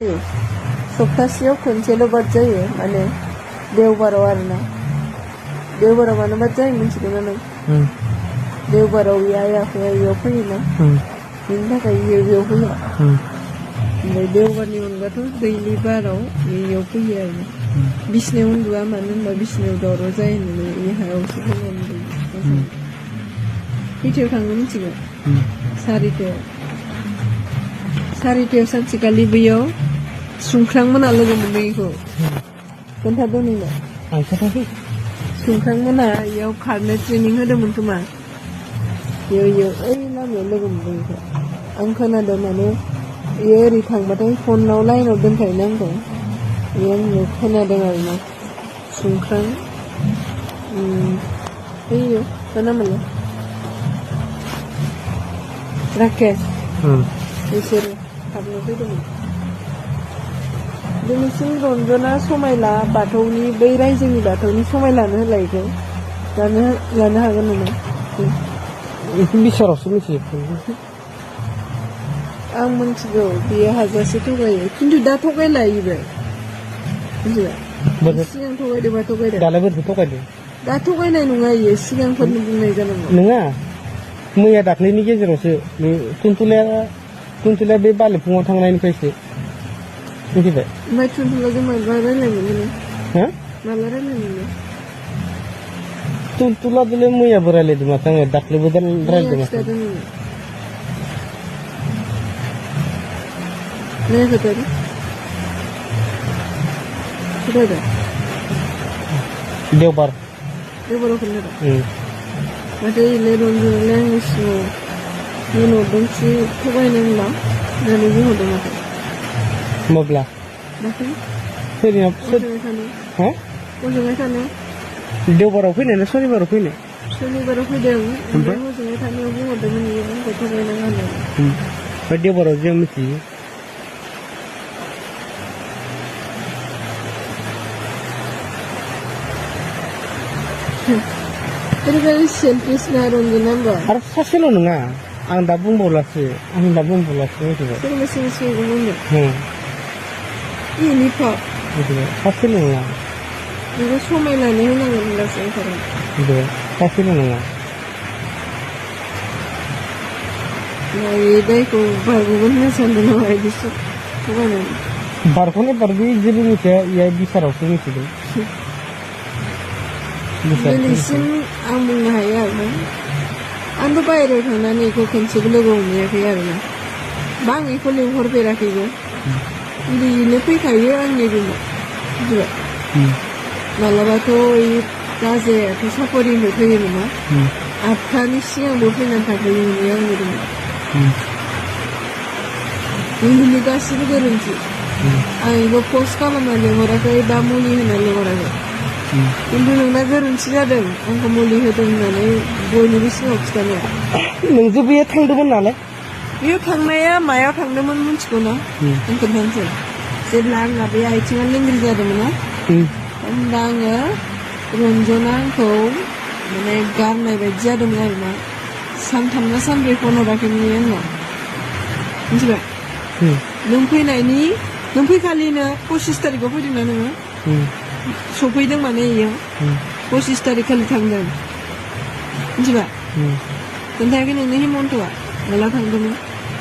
सप्तासेयाव खनसेल' बाद जायो माने देवबाराव आरोना देवबाराव मानो बाद जायो मिथिगौना नों देवबाराव आइ आफाया इयाव फैयोना बिनि थाखाय इयो बेयाव फैया ओमफ्राय देवबारनि अनगाथ' दैलि बाराव इयाव फैयो आरो बिसिनायाव उन्दुआ मानो होनबा बिसिनायाव दावराव जायो होननानै इ हायावसो फैयो उन्दुयो खैथायाव थांनो मिथिगौ सारिथायाव सानसेखालि बैयाव सुंख्रांमोना लोगो मोनदों इखौ खोन्थादों नोंनो आं खोन्थायाखै सुंख्रांमोना इयाव खारनो ट्रेनिं होदोंमोन खोमा इयो ओइ लामायाव लोगो मोनदों इखौ आं खोनादों माने इयो ओरै थांबाथाय फनाव लाइनाव दोनखायोना आंखौ इयो आंनो खोनादों आरोना सुंख्रां इयो मा नाममोनलाय राकेश बिसोरो खारनो फैदोंमोन दिनैसिम रन्जना समायला बाथौनि बै रायजोनि बाथौनि समाय लानो होला इखौ लानो हागोन नामा बिसारावसो मिथियो आं मिथिगौ बियो हाजासे थगायो खिन्थु दा थगायला इबो मिथिबाय सिगां थगायदोंबा थगायदों दालाय बोरैथो थगायदों दा थगायनाय नङा इयो सिगांफोरनि बुंनाय जानांगौ नङा मैया दाख्लैनि गेजेरावसो टुनटुलाया बे बालिफुङाव थांनायनिफ्रायसो मिथिबाय ओमफ्राय टुनटुलाजों माब्ला रायज्लायनो मोनो हा माब्ला रायज्लायनो मोनो टुनटुलाजोंलाय मैयाबो रायज्लायदों माथो आङो दाख्लैबो रायज्लायदों माथो देवबाराव खोन्थादों माथो इलाय रन्जनालाय आंनि सिगाङाव मोनहरदोंसो थगायनो होनबा होननानै बुंहरदों माथो माब्ला हजोंहाय थानो देवबाराव फैनाय ना शनिबाराव फैनाय शनिबाराव फैदों ओमफ्राय हजोंहाय थानायाव बुंहरदोंमोन इयो आंखौ थगायनाङा होननानै ओमफ्राय देवबाराव जों मिथियो ओरैबायदि सेल्फिस ना रन्जना होनबा आरो सासेल' नङा आं दा बुंबावलासो मिथिबाय सोरबा सिगाङाव बुंदों इनिफा सासेल' नङा बेखौ समायनानै होनांगोन होनब्लासो ओंखारो सासेल' नङा दायखौ बारग'गोन होनना सानदों नामा बिदिसो थगायनानै बारग'नाय जेबो मिथिया इया बिसारावसो मिथिदों दिनैसिम आं बुंनो हायो आरोना आंथ' बाहेरायाव थांनानै बेखौ खनसेबो लोगो हमहैयाखै आरोना बा आं बेखौ लिंहरफेराखैबो बिदिनो फैखायो आंनि रुमाव मिथिबाय मालाबाथ' राजायाथ' सापरिनिफ्राय फैयो नामा 8थानि सिगांबो फैनानै थाफैयोमोन आंनि रुमाव बिनि गासिबो गोरोन्थि आं बेखौ पस्ट खालामना लिंहराखै बा मुलि होना लिंहराखै खिन्थु नोंना गोरोन्थि जादों आंखौ मुलि होदों होननानै बयनिबो सिगाङाव खिथानाया नोंजों बेयो थांदोंमोन नालाय बेयो थांनाया मायाव थांदोंमोन मिथिगौ ना आं खोन्थानोसै जेब्ला आंना बे आथिङा लेंग्रि जादोंमोन ना होमबा आङो रन्जना आंखौ माने गारनाय बायदि जादोंमोन आरोना 3 ना 4 फन हराखैमोन आंनाव मिथिबाय नों फैखालिनो 25 तारिखआव फैदोंना नोङो सफैदों माने इयाव 25 तारिख खालि थांदों मिथिबाय खोन्थायाखै नोंनो हेमन्तआ माला थांदोंमोन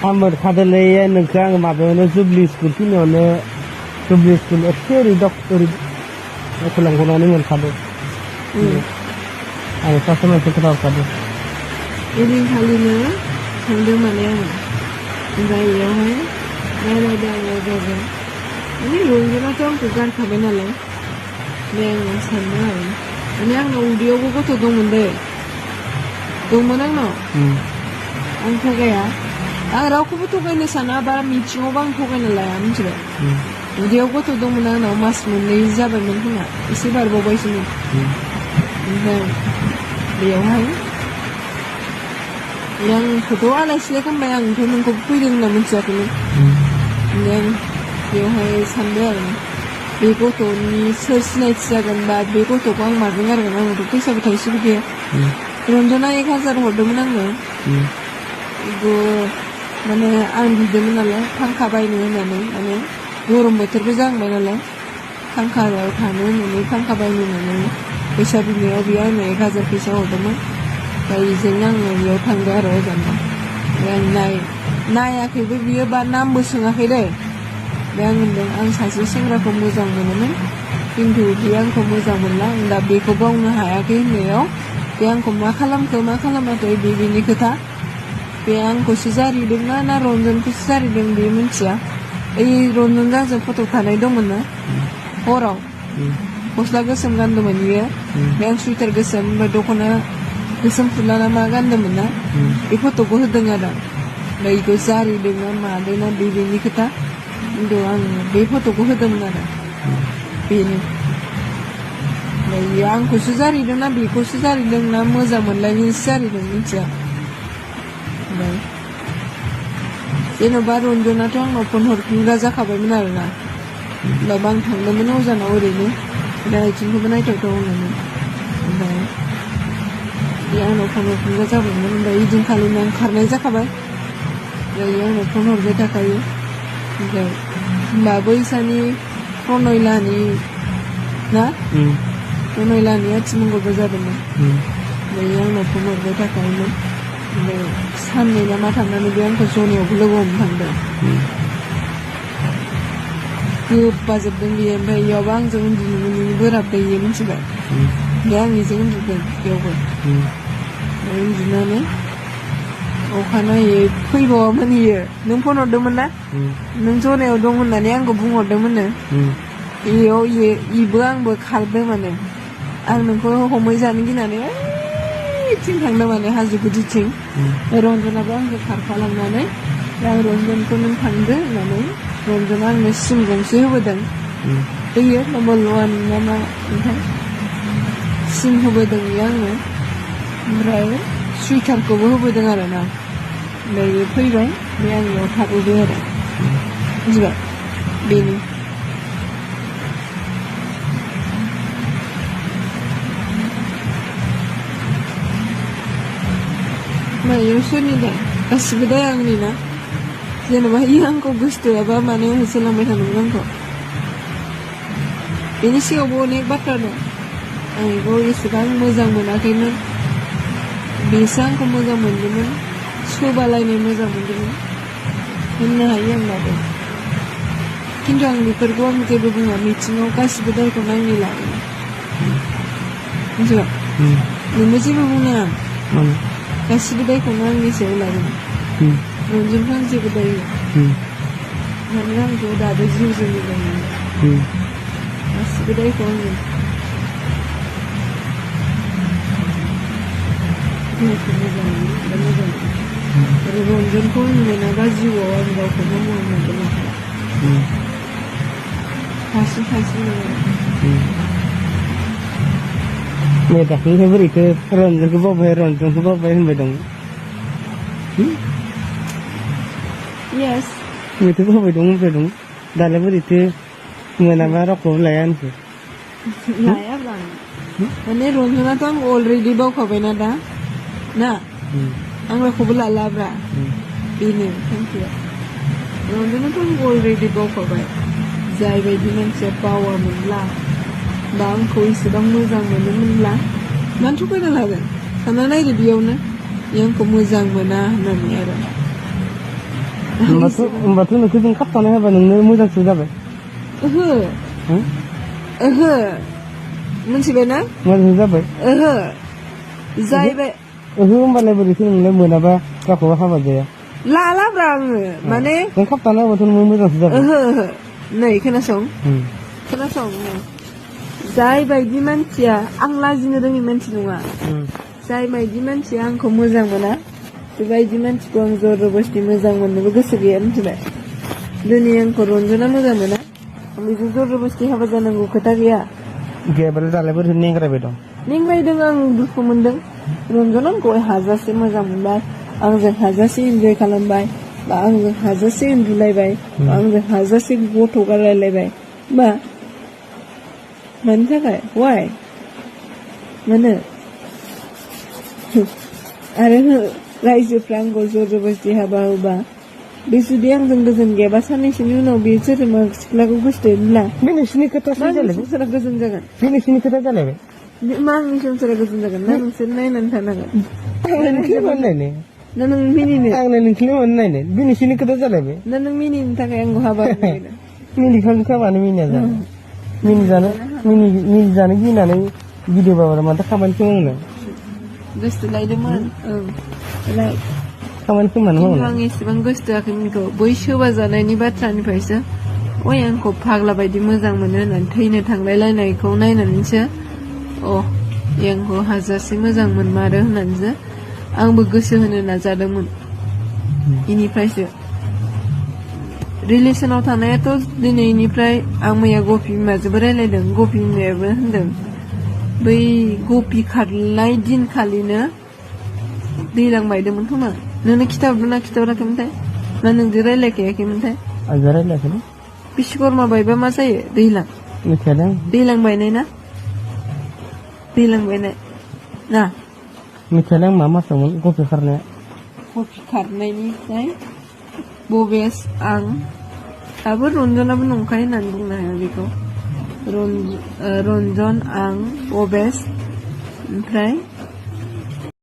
आं थादोंलै नोंखौ आङो माबायावनो जुबलि स्कुल फैनायावनो जुबलि स्कुल एसे ओरै लांगनानै मोनखादों आं सासे मानसि खोथा हरखादों ओइदिनखालिनो थांदों माने आङो ओमफ्राय इयावहाय रायज्लायदों माने रन्जनाथ' आंखौ गारखाबाय नालाय बे आङो सानदों आरो माने आंनाव उदैयावबो गथ' दंमोन आंनाव आं थगाया आं रावखौबो थगायनो साना बा मिथिङावबो आं थगायनो लाया मिथिबाय उदैयाव गथ' दंमोन आंनाव मास 2 जाबायमोन खोमा एसे बारबावबायसोमोन ओमफ्राय बेयावहाय आंखौथ' आलाय सिलाय खालामबाय आंथ' नोंखौ फैदों होनना मिथियाखैमोन ओमफ्राय आं बेवहाय सानदों आरो बे गथ'नि सोर सिनायथि जागोन बा बे गथ'खौ आं माजों गारगोन आंनावथ' फैसाबो थाइसेबो गैया रन्जना 1000 हरदोंमोन आंनो माने आं बिदोंमोन नालाय फांखा बायनो होननानै माने गरम बोथोरबो जाहांबाय नालाय फांखायाव थानो होननानै फांखा बायनो होननानै फैसा बिनायाव बियो आंनो 1000 फैसा हरदोंमोन ओमफ्राय बेजोंनो आङो बेयाव थांदों आरो अजानाव ओमफ्राय आं नायाखैबो बियो बा नामबो सोङाखै दै ओमफ्राय आं होनदों आं सासे सेंग्राखौ मोजां मोनोमोन खिन्थु बे आंखौ मोजां मोनला आं दा बेखौ बावनो हायाखै होननायाव बे आंखौ मा खालामखो मा खालामाखै बे बेनि खोथा बे आंखौसो जारिदोंना ना रन्जनखौसो जारिदों बे मिथिया ओइ रन्जन आंजों फट' थानाय दंमोन ना हराव गस्ला गोसोम गानदोंमोन बियो ओमफ्राय आं सुइटार गोसोम ओमफ्राय दख'ना गोसोम फुला ना मा गानदोंमोन ना बे फट'खौ होदों आरो ओमफ्राय बेखौ जारिदों ना मादों ना बेनि खोथा खिन्थु आं बे फट'खौ होदोंमोन आरो बेनो ओमफ्राय बियो आंखौसो जारिदों ना बेखौसो जारिदों ना मोजां मोनलायनायसो जारिदों मिथिया ओमफ्राय जेन'बा रन्जनाथ' आंनाव फन हरफिनग्रा जाखाबायमोन आरोना होमबाबो आं थांदोंमोन अजानाव ओरैनो दा आथिंखौबो नायथावथाव होननानै ओमफ्राय बे आंनाव फन हरफिनग्रा जाबायमोन ओमफ्राय ओइदिनखालिनो आं खारनाय जाखाबाय ओमफ्राय आंनाव फन हरबाय थाखायो ओमफ्राय होमबा बैसानि प्रनयलानि ना प्रनयलानि आथिमंगलबो जादोंमोन ओमफ्राय आंनाव फन हरबाय थाखायोमोन ओमफ्राय साननै ना मा थांनानै बे आंखौ जनायावबो लोगो हमनो थांदों गोबाजोबदों बियो ओमफ्राय बेयावबो आंजों उन्दुनो मोनैनि बोराबदों बियो मिथिबाय ओमफ्राय आं बेजों उन्दुदों बेयावबो ओमफ्राय उन्दुनानै अखानायै फैबावामोन इयो नों फन हरदोंमोन ना नों जनायाव दं होननानै आंखौ बुंहरदोंमोननो बेयाव इबो आंबो खारदों माने आं नोंखौ हमै जानो गिनानै ओइथिं थांदों माने हाजो गुदिथिं रन्जनाबो आंजों खारफालांनानै दा आं रन्जनखौ नों थांदो होननानै रन्जना आंनो सिम गंसे होबोदों होयो नम्बर 1 ना मा ओमफ्राय सिम होबोदों बियो आंनो ओमफ्राय सुइटारखौबो होबोदों आरो ना ओमफ्राय बे फैबाय बे आंनियाव थाबोबाय आरो मिथिबाय बेनो मायाव सोरनिदा गासिबो दा आंनि ना जेनेबा इयो आंखौ गोसोथोआबा मानो होसोलांबाय थानांगौ आंखौ बेनि सिगाङावबो अनेक बाथ्रा दं आं बेखौ एसेबां मोजां मोनाखैमोन बेसो आंखौ मोजां मोनदोंमोन सोबालायनाय मोजां मोनदोंमोन होननो हायो आं दाबो खिन्थु आं बेफोरखौ आं जेबो बुङा मिथिङाव गासिबो दायखौ नायनो लागोन मिथिबाय नोंबो जेबो बुंनाङा गासिबो दायखौनो आंनि सायाव लागोन रन्जनखौ आं जेबो दाय मानोना आंखौ दाबो जिउजों मोजां मोनो गासिबो दायखौ आङो मोजां मोनो आरो रन्जनखौ आं मोनाबा जिउआव आं गावखौनो मोनगोन हारसिं नै दाख्लैहाय बोरैथो रन्जनखौ बावबाय होनबाय दं Yes. Betul bawa dong. Dalam itu mana barang kau layan tu. Layan bang. Mana Rondona tu ang already bawa kau benar dah. Na. Ang aku bela labra. Ini, thank you. Rondona tu ang already bawa kau benar. Jai bagi macam bawa mula. Bang kau sedang muzang mula. Mantu kau dah lawan. Karena naik di biau na. Yang kau muzang mana nami ada. Mbak nak kita kat tanah apa nunggu muzang sudah ber. Mesti benar? Muzang sudah ber. Jai be. Mbak lebar itu nunggu mana apa? Kau apa dia? Lala berang. Mana? Kat tanah apa nunggu muzang sudah ber. Nih kena song. Kena song. Jai bagi manusia, ang lazim dengan manusia nunga. Jai bagi manusia ang kau muzang mana? Bebaji manusia ang zor robasti muzang mana? Bagus sekian coba. Dunia yang Rondona muzang mana? Kami zor robasti apa jangan gua kata dia. Dia berada lebar itu neng kerja betul. Neng bayi dengan duku mendeng. Rondona kau hazas si muzang mana? Ang zeng hazas si enjoy kalam bay. Ang zeng hazas si enjoy bay. Ang zeng hazas si gua thokar lay bay. Ba. Mana kai? Why? Mana? Ada raise Franco zor robasti haba haba. बे जुदि आंजों गोजोन गैयाबा साननैसोनि उनाव बे सोरजोंबा सिख्लाखौ गोसोथोयोब्ला बे नोंसिनि खोथासो मा आंनि जालायबाय संसारा गोजोन जागोन? बे नोंसिनि खोथा जालायबाय मा आंनि संसारा गोजोन जागोन? ना नोंसोर नायनानै थानांगोन? आंनो नोंखौलाय मानो नायनो ना नों मिनिनो? आंनो नोंखौलाय मानो नायनो बे नोंसिनि खोथा जालायबाय ना नों मिनिनो थाखाय आंखौ हाबा होनो नागिरदों? मिनिखांखा मानो मिनिया जानो मिनिजानो गिनानै गिदोंबाबो माथो खामानिखौ मावनो गोसो लायदोंमोन लाय खामानिखौ मानो खिन्थु मावनो आं एसेबां गोसो होआखैमोनखौ बै सोबा जानायनि बाथ्रानिफ्रायसो ओइ आंखौ फाग्ला बायदि मोजां मोनो होननानै थैनो थांलायलायनायखौ नायनानैसो आंखौ हाजासे मोजां मोनमारो होननानैसो आंबो गोसो होनो नाजादोंमोन इनिफ्रायसो रिलेसनाव थानायाथ' दिनैनिफ्राय आं मैया गफि बिमाजोंबो रायलायदों गफि बिमायाबो होनदों बै गफि खारनाय दिनखालिनो दैलां बायदोंमोन खोमा नोंनो खिथाहरदों ना खिथाहराखैमोनथाय ना नोंजों रायलायखायाखैमोनथाय आंजों रायलायाखैलै बिश्वकर्मा बायबा मा जायो मिथियादां दैलां बायनाय ना दैलां बायनाय ना मिथियादां मा मासावमोन गफि खारनाया गफि खारनायनिफ्राय बबेस आं दाबो रन्जनाबो नंखाय होननानै बुंनो हाया बेखौ रन्जन आं बबेस ओमफ्राय